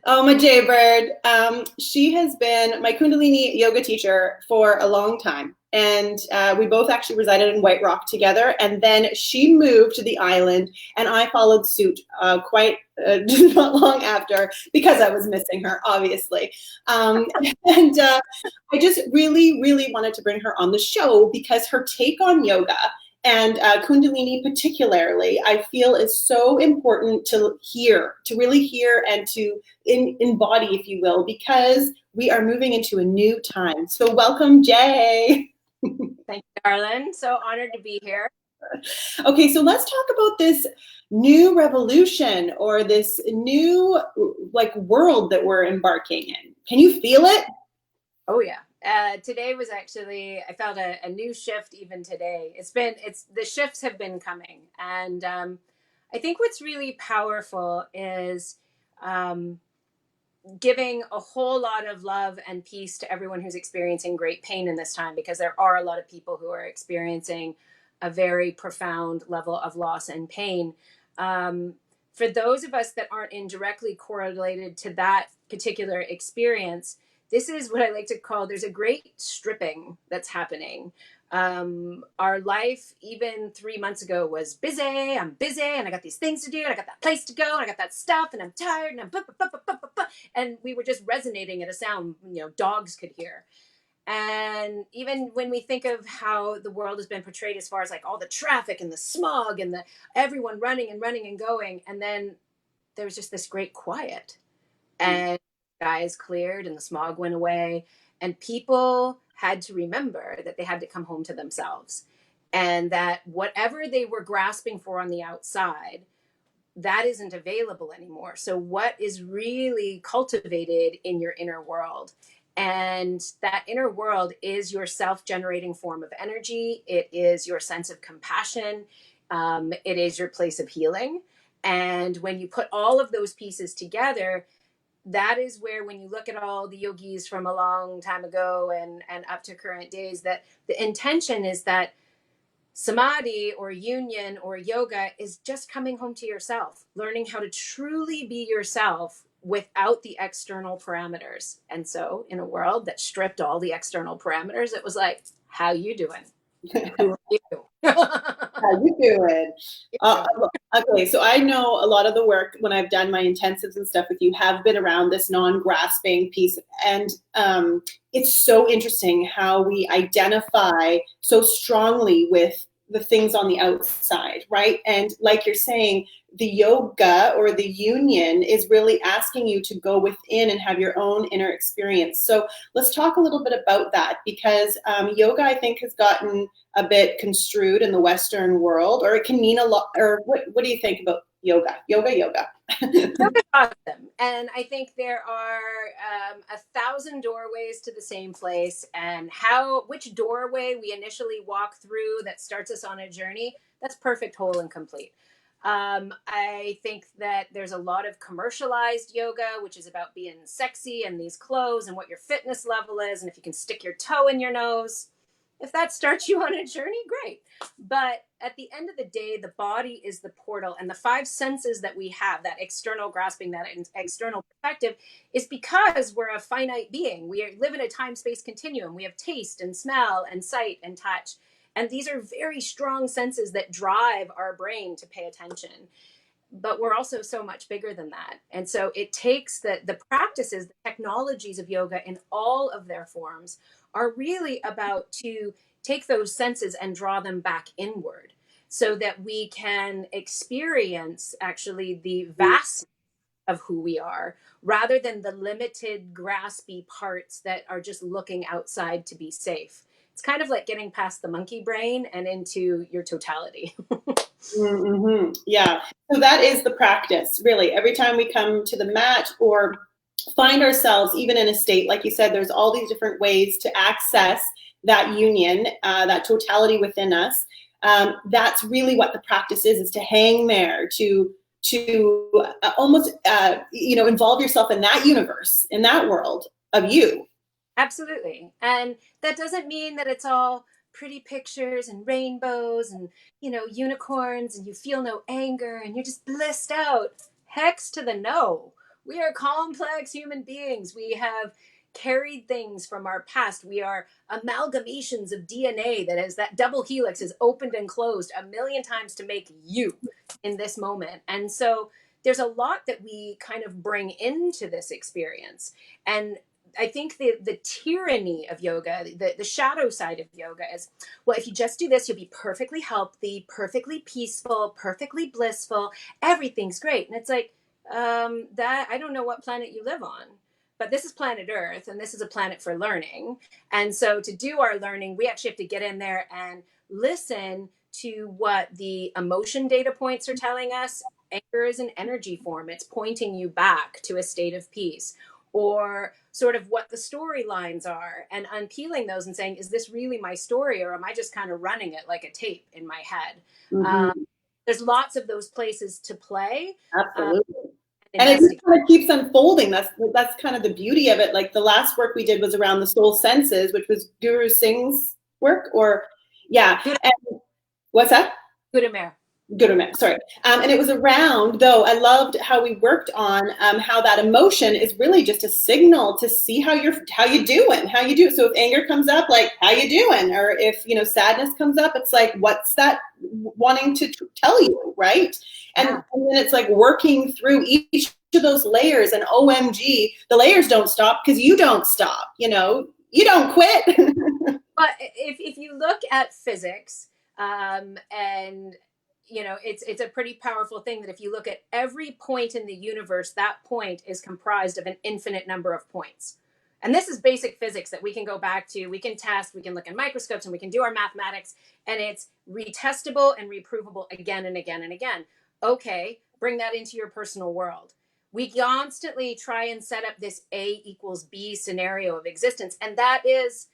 Oh, my Jaybird. She has been my Kundalini yoga teacher for a long time. And we both actually resided in White Rock together. And then she moved to the island, and I followed suit quite not long after because I was missing her, obviously. Um, and I just really, really wanted to bring her on the show because her take on yoga and Kundalini particularly, I feel is so important to hear, to really hear and to embody, if you will, because we are moving into a new time. So welcome, Jay. Thank you, darling. So honored to be here. Okay, so let's talk about this new revolution or this new like world that we're embarking in. Can you feel it? Oh yeah. Today was actually I felt a new shift even today. It's the shifts have been coming, and I think what's really powerful is um, giving a whole lot of love and peace to everyone who's experiencing great pain in this time, because there are a lot of people who are experiencing a very profound level of loss and pain. Um, for those of us that aren't indirectly correlated to that particular experience, this is what I like to call there's a great stripping that's happening. Our life, even 3 months ago, was busy. I'm busy, and I got these things to do, and I got that place to go, and I got that stuff, and I'm tired, and and we were just resonating at a sound dogs could hear. And even when we think of how the world has been portrayed as far as like all the traffic and the smog and the everyone running and running and going, and then there was just this great quiet, and skies cleared and the smog went away, and people had to remember that they had to come home to themselves, and that whatever they were grasping for on the outside, that isn't available anymore. So what is really cultivated in your inner world? And that inner world is your self-generating form of energy. It is your sense of compassion. It is your place of healing. And when you put all of those pieces together, that is where, when you look at all the yogis from a long time ago and up to current days, that the intention is that samadhi or union or yoga is just coming home to yourself, learning how to truly be yourself without the external parameters. And so in a world that stripped all the external parameters, it was like, how you doing? Who are you? How you doing? Uh, okay, so I know a lot of the work when I've done my intensives and stuff with you have been around this non-grasping piece, and it's so interesting how we identify so strongly with the things on the outside, right? And like you're saying, the yoga or the union is really asking you to go within and have your own inner experience. So let's talk a little bit about that because yoga, I think, has gotten a bit construed in the Western world, or it can mean a lot. Or what do you think about yoga? Yoga. Yoga's awesome. And I think there are 1,000 doorways to the same place. And which doorway we initially walk through that starts us on a journey, that's perfect, whole, and complete. I think that there's a lot of commercialized yoga, which is about being sexy and these clothes and what your fitness level is. And if you can stick your toe in your nose, if that starts you on a journey, great. But at the end of the day, the body is the portal, and the five senses that we have, that external grasping, that external perspective, is because we're a finite being. We live in a time-space continuum. We have taste and smell and sight and touch. And these are very strong senses that drive our brain to pay attention. But we're also so much bigger than that. And so it takes the practices, the technologies of yoga in all of their forms are really about to take those senses and draw them back inward so that we can experience actually the vastness of who we are rather than the limited graspy parts that are just looking outside to be safe. It's kind of like getting past the monkey brain and into your totality. Mm-hmm. Yeah. So that is the practice, really. Every time we come to the mat or find ourselves, even in a state, like you said, there's all these different ways to access that union, that totality within us. That's really what the practice is to hang there, to almost, involve yourself in that universe, in that world of you. Absolutely. And that doesn't mean that it's all pretty pictures and rainbows and, unicorns, and you feel no anger and you're just blissed out. Hex to the no. We are complex human beings. We have carried things from our past. We are amalgamations of DNA that has that double helix is opened and closed a million times to make you in this moment. And so there's a lot that we kind of bring into this experience. And I think the tyranny of yoga, the shadow side of yoga is, well, if you just do this, you'll be perfectly healthy, perfectly peaceful, perfectly blissful. Everything's great. And it's like, that I don't know what planet you live on, but this is planet Earth and this is a planet for learning. And so to do our learning, we actually have to get in there and listen to what the emotion data points are telling us. Anger is an energy form. It's pointing you back to a state of peace, or sort of what the storylines are, and unpeeling those and saying, is this really my story, or am I just kind of running it like a tape in my head? There's lots of those places to play. Absolutely. And it just kind of keeps unfolding. That's kind of the beauty of it. Like the last work we did was around the soul senses, which was Guru Singh's work, or yeah. And, what's that? Gurumare, sorry. And it was around, though, I loved how we worked on how that emotion is really just a signal to see how you do. So if anger comes up, like, how you doing? Or if, sadness comes up, it's like, what's that wanting to tell you, right? And then it's like working through each of those layers, and OMG, the layers don't stop because you don't stop, you don't quit. But if you look at physics, and it's a pretty powerful thing that if you look at every point in the universe, that point is comprised of an infinite number of points. And this is basic physics that we can go back to, we can test, we can look in microscopes, and we can do our mathematics, and it's retestable and reprovable again and again and again. Okay, bring that into your personal world. We constantly try and set up this A equals B scenario of existence, and that is,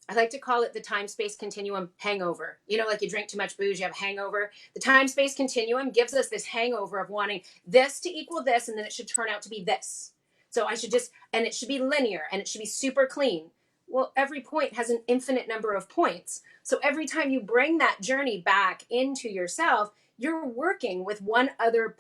I like to call it the time-space continuum hangover. Like you drink too much booze, you have a hangover. The time-space continuum gives us this hangover of wanting this to equal this, and then it should turn out to be this. So and it should be linear, and it should be super clean. Well, every point has an infinite number of points. So every time you bring that journey back into yourself, you're working with one other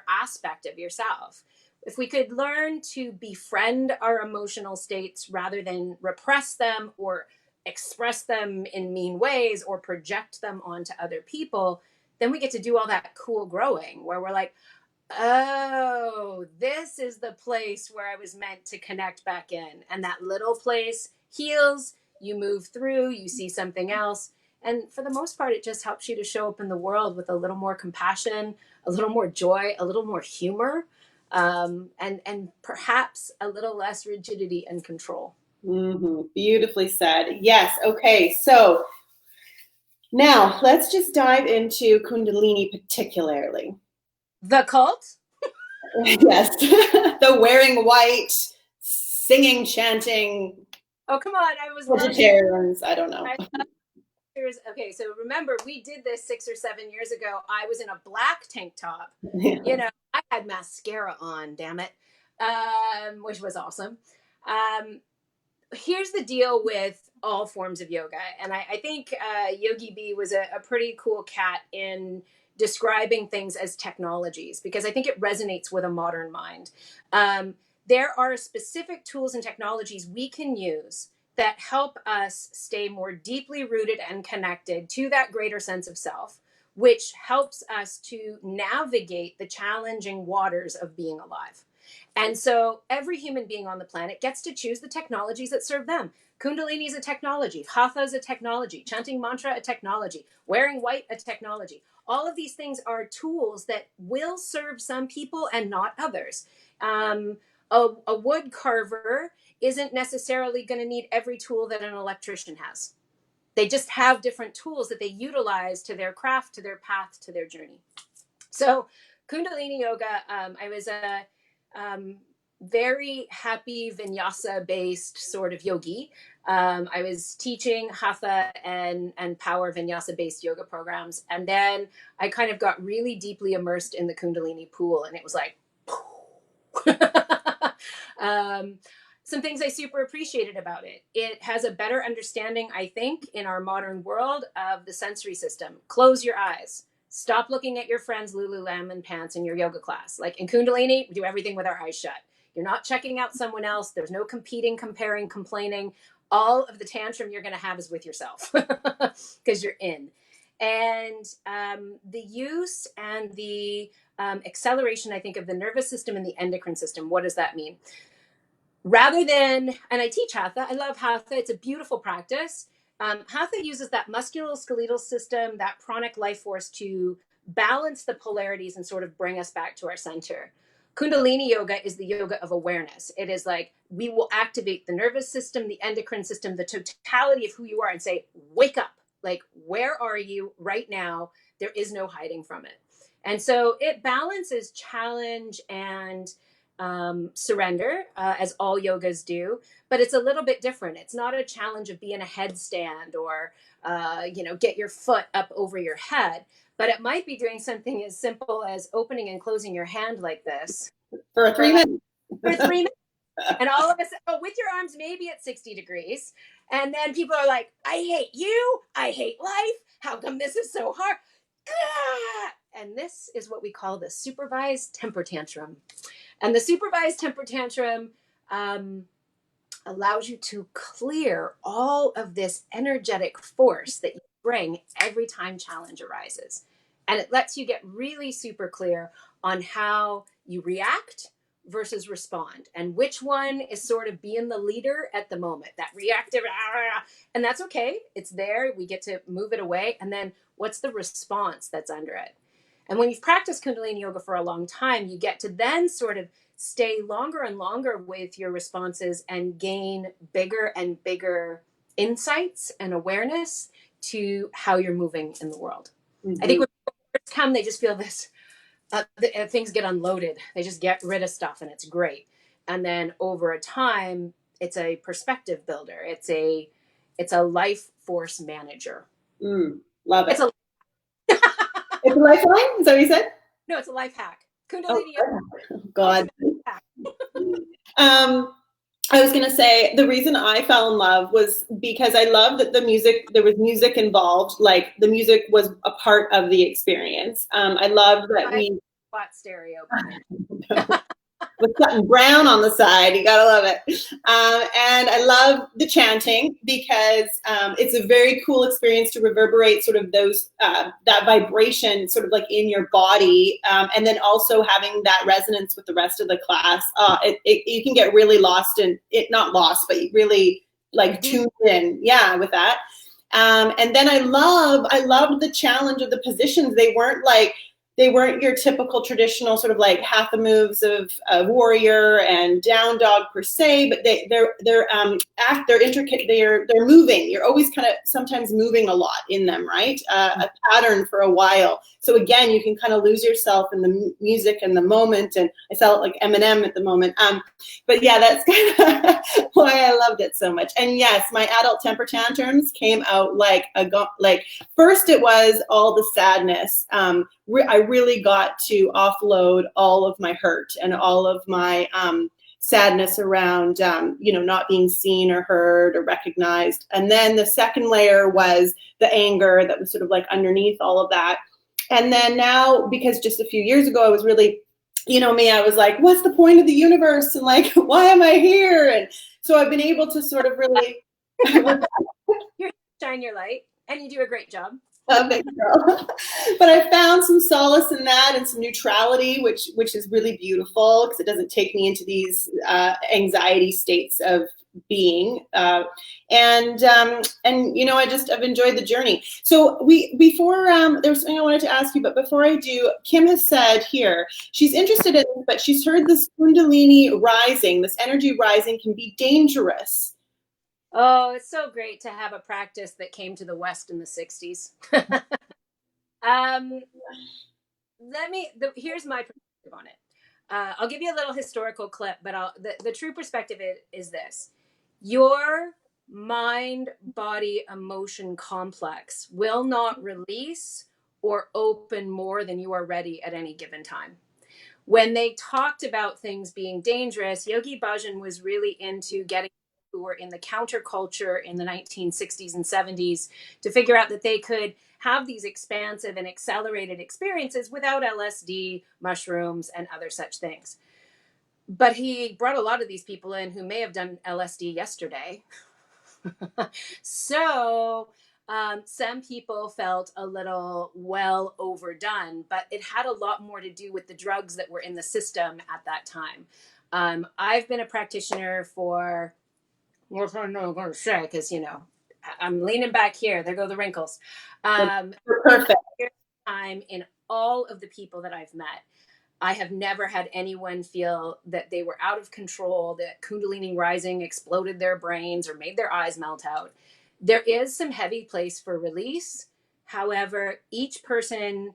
aspect of yourself. If we could learn to befriend our emotional states rather than repress them or express them in mean ways or project them onto other people, then we get to do all that cool growing where we're like, oh, this is the place where I was meant to connect back in. And that little place heals, you move through, you see something else. And for the most part, it just helps you to show up in the world with a little more compassion, a little more joy, a little more humor. And perhaps a little less rigidity and control. Beautifully said. Yes. Okay. So now let's just dive into Kundalini particularly. The cult? Yes. The wearing white, singing, chanting. Oh, come on. I was vegetarians. I don't know. Okay, so remember, we did this 6 or 7 years ago. I was in a black tank top. Yeah. I had mascara on, damn it, which was awesome. Here's the deal with all forms of yoga. And I think Yogi B was a pretty cool cat in describing things as technologies, because I think it resonates with a modern mind. There are specific tools and technologies we can use that help us stay more deeply rooted and connected to that greater sense of self, which helps us to navigate the challenging waters of being alive. And so every human being on the planet gets to choose the technologies that serve them. Kundalini is a technology. Hatha is a technology. Chanting mantra, a technology. Wearing white, a technology. All of these things are tools that will serve some people and not others. A wood carver isn't necessarily going to need every tool that an electrician has. They just have different tools that they utilize to their craft, to their path, to their journey. So Kundalini Yoga, I was a very happy vinyasa-based sort of yogi. I was teaching Hatha and power vinyasa-based yoga programs. And then I kind of got really deeply immersed in the Kundalini pool. And it was like, some things I super appreciated about it. It has a better understanding, I think, in our modern world of the sensory system. Close your eyes. Stop looking at your friends' Lululemon pants in your yoga class. Like in Kundalini, we do everything with our eyes shut. You're not checking out someone else. There's no competing, comparing, complaining. All of the tantrum you're going to have is with yourself because you're in. And the use and the acceleration, I think, of the nervous system and the endocrine system. What does that mean? Rather than, and I teach Hatha, I love Hatha. It's a beautiful practice. Hatha uses that musculoskeletal system, that pranic life force to balance the polarities and sort of bring us back to our center. Kundalini yoga is the yoga of awareness. It is like we will activate the nervous system, the endocrine system, the totality of who you are and say, wake up. Like, where are you right now? There is no hiding from it. And so it balances challenge and surrender, as all yogas do, but it's a little bit different. It's not a challenge of be in a headstand or, get your foot up over your head, but it might be doing something as simple as opening and closing your hand like this For 3 minutes. For 3 minutes. And all of a sudden, with your arms maybe at 60 degrees. And then people are like, I hate you. I hate life. How come this is so hard? And this is what we call the supervised temper tantrum. And the supervised temper tantrum allows you to clear all of this energetic force that you bring every time challenge arises. And it lets you get really super clear on how you react versus respond, and which one is sort of being the leader at the moment, that reactive, and that's okay. It's there. We get to move it away. And then what's the response that's under it? And when you've practiced Kundalini yoga for a long time, you get to then sort of stay longer and longer with your responses and gain bigger and bigger insights and awareness to how you're moving in the world. Mm-hmm. I think when people come, they just feel this, things get unloaded. They just get rid of stuff and it's great. And then over a time, it's a perspective builder. It's a life force manager. Love it. It's a lifeline? Is that what you said? No, it's a life hack. Kundalini yoga. Oh, God. I was going to say the reason I fell in love was because I loved that there was music involved. Like the music was a part of the experience. I loved that we bought stereo. With Suttonbrown on the side, you gotta love it. And I love the chanting because it's a very cool experience to reverberate sort of those that vibration sort of like in your body, and then also having that resonance with the rest of the class. You can get really lost in it, not lost, but really like tuned in, with that. And then I loved the challenge of the positions. They weren't your typical traditional sort of like Hatha moves of a warrior and down dog per se, but they're intricate. They're moving. You're always kind of sometimes moving a lot in them, right? A pattern for a while. So again, you can kind of lose yourself in the music and the moment. And I sound like Eminem at the moment. But yeah, that's kind of why I loved it so much. And yes, my adult temper tantrums came out like first it was all the sadness. I really got to offload all of my hurt and all of my sadness around, not being seen or heard or recognized. And then the second layer was the anger that was sort of like underneath all of that. And then now, because just a few years ago, I was really, I was like, what's the point of the universe? And like, why am I here? And so I've been able to sort of really shine your light, and you do a great job. Thanks, girl. But I found some solace in that and some neutrality, which is really beautiful because it doesn't take me into these anxiety states of being. I've enjoyed the journey. So before there's something I wanted to ask you, but before I do, Kim has said here she's interested in this, but she's heard this Kundalini rising, this energy rising can be dangerous. Oh, it's so great to have a practice that came to the West in the 60s. Here's my perspective on it. I'll give you a little historical clip, but the true perspective is this. Your mind, body, emotion complex will not release or open more than you are ready at any given time. When they talked about things being dangerous, Yogi Bhajan was really into getting who were in the counterculture in the 1960s and 70s to figure out that they could have these expansive and accelerated experiences without LSD, mushrooms, and other such things. But he brought a lot of these people in who may have done LSD yesterday. So some people felt a little well overdone, but it had a lot more to do with the drugs that were in the system at that time. I've been a practitioner for, what I'm not going to say, because, you know, I'm leaning back here. There go the wrinkles. Perfect. Time in all of the people that I've met, I have never had anyone feel that they were out of control, that Kundalini rising exploded their brains or made their eyes melt out. There is some heavy place for release. However, each person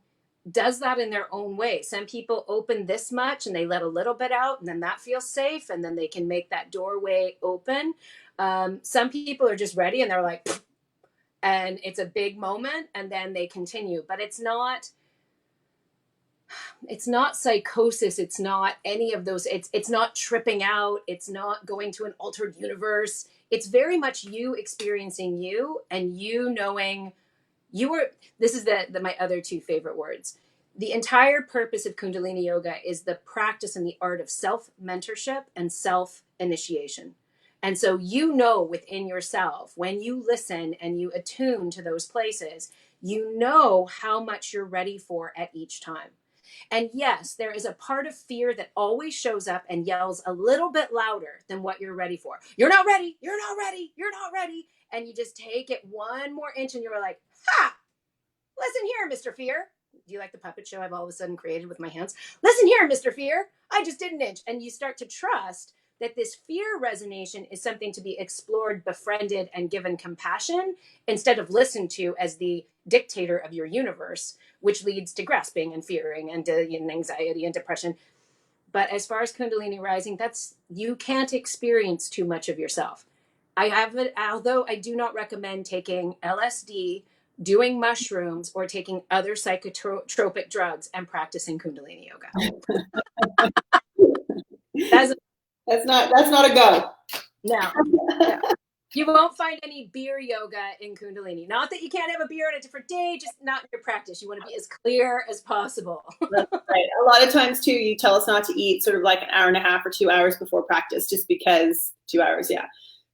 does that in their own way. Some people open this much and they let a little bit out, and then that feels safe, and then they can make that doorway open. Some people are just ready and they're like, and it's a big moment, and then they continue. But it's not psychosis. It's not any of those. It's not tripping out. It's not going to an altered universe. It's very much you experiencing you, and you knowing you were, this is my other two favorite words. The entire purpose of Kundalini Yoga is the practice and the art of self-mentorship and self-initiation. And so, you know, within yourself, when you listen and you attune to those places, you know how much you're ready for at each time. And yes, there is a part of fear that always shows up and yells a little bit louder than what you're ready for. You're not ready. You're not ready. You're not ready. And you just take it one more inch and you're like, ha, listen here, Mr. Fear. Do you like the puppet show I've all of a sudden created with my hands? Listen here, Mr. Fear. I just did an inch. And you start to trust that this fear resonation is something to be explored, befriended, and given compassion instead of listened to as the dictator of your universe, which leads to grasping and fearing and anxiety and depression. But as far as Kundalini rising, you can't experience too much of yourself. Although I do not recommend taking LSD, doing mushrooms, or taking other psychotropic drugs and practicing Kundalini yoga. That's not a go. No. You won't find any beer yoga in Kundalini. Not that you can't have a beer on a different day, just not in your practice. You want to be as clear as possible. That's right. A lot of times too, you tell us not to eat sort of like an hour and a half or 2 hours before practice, just because 2 hours, yeah.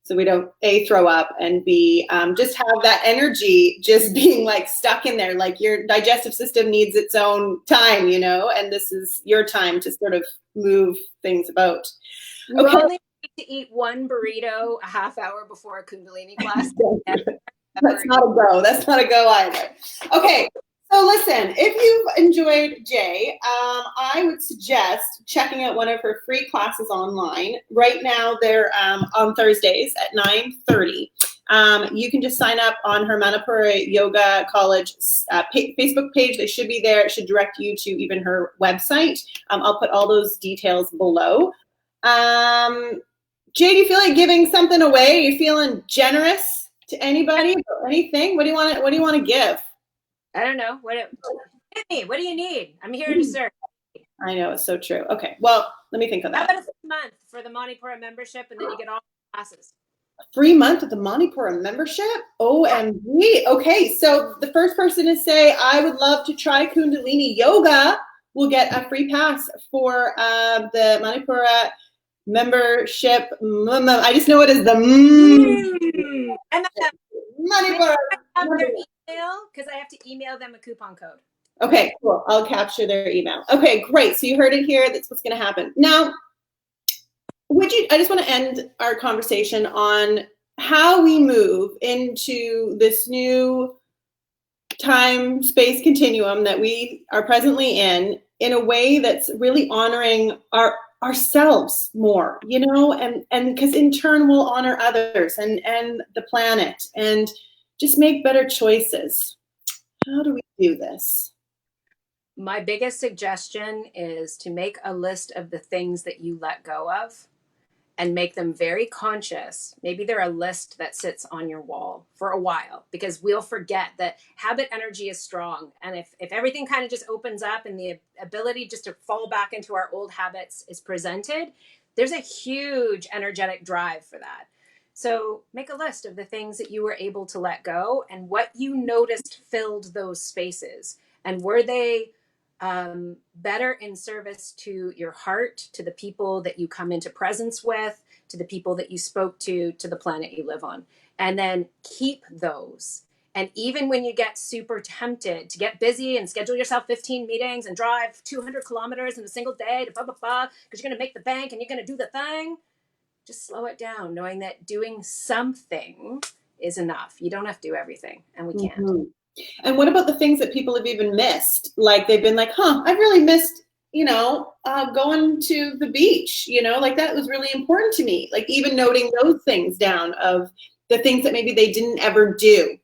So we don't A, throw up, and B, just have that energy just being like stuck in there. Like your digestive system needs its own time, you know, and this is your time to sort of move things about. You only need to eat one burrito a half hour before a Kundalini class. That's not a go. That's not a go either. Okay. So listen, if you've enjoyed Jay, I would suggest checking out one of her free classes online. Right now, they're on Thursdays at 9:30. You can just sign up on her Manipura Yoga College Facebook page. They should be there. It should direct you to even her website. I'll put all those details below. Jay, do you feel like giving something away? Are you feeling generous to anybody or anything? What do you want to give? I don't know. What do you need? I'm here to serve. I know, it's so true. Okay, well, let me think of that. How about a free month for the Manipura membership, and then you get all the classes? A free month with the Manipura membership? OMG. Okay, so the first person to say, I would love to try Kundalini Yoga, will get a free pass for the Manipura membership. I just know it is the And Manipura. have their email, because I have to email them a coupon code. Okay, cool. I'll capture their email. Okay, great. So you heard it here. That's what's going to happen. Now, I just want to end our conversation on how we move into this new time-space continuum that we are presently in a way that's really honoring ourselves more, you know, and because in turn we'll honor others and the planet and just make better choices. How do we do this? My biggest suggestion is to make a list of the things that you let go of and make them very conscious. Maybe they're a list that sits on your wall for a while, because we'll forget that habit energy is strong. And if everything kind of just opens up and the ability just to fall back into our old habits is presented, there's a huge energetic drive for that. So make a list of the things that you were able to let go and what you noticed filled those spaces. And were they better in service to your heart, to the people that you come into presence with, to the people that you spoke to the planet you live on? And then keep those. And even when you get super tempted to get busy and schedule yourself 15 meetings and drive 200 kilometers in a single day to blah, blah, blah, because you're going to make the bank and you're going to do the thing, just slow it down, knowing that doing something is enough. You don't have to do everything, and we can't. Mm-hmm. And what about the things that people have even missed? Like they've been like, I've really missed, going to the beach, like that was really important to me. Like even noting those things down of the things that maybe they didn't ever do,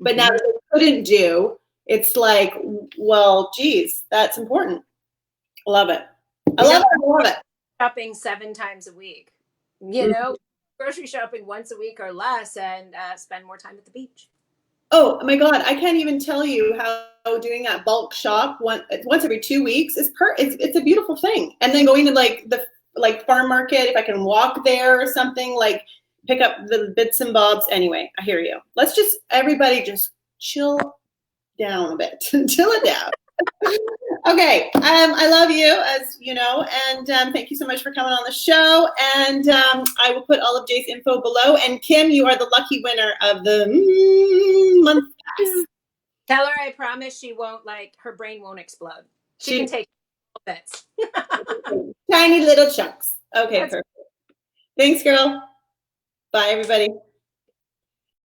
but now that they couldn't do, it's like, well, geez, that's important. I love it. I love it. Shopping 7 times a week, grocery shopping once a week or less, and spend more time at the beach. Oh my God, I can't even tell you how doing that bulk shop once every 2 weeks is it's a beautiful thing. And then going to the farm market, if I can walk there or something, like pick up the bits and bobs. Anyway, I hear you. Let's everybody just chill down a bit. Chill it down. Okay. I love you, as you know, and thank you so much for coming on the show. And I will put all of Jay's info below. And Kim, you are the lucky winner of the month pass. Tell her I promise she won't, her brain won't explode. She can take bits. Tiny little chunks. Okay, perfect. Thanks, girl. Bye, everybody.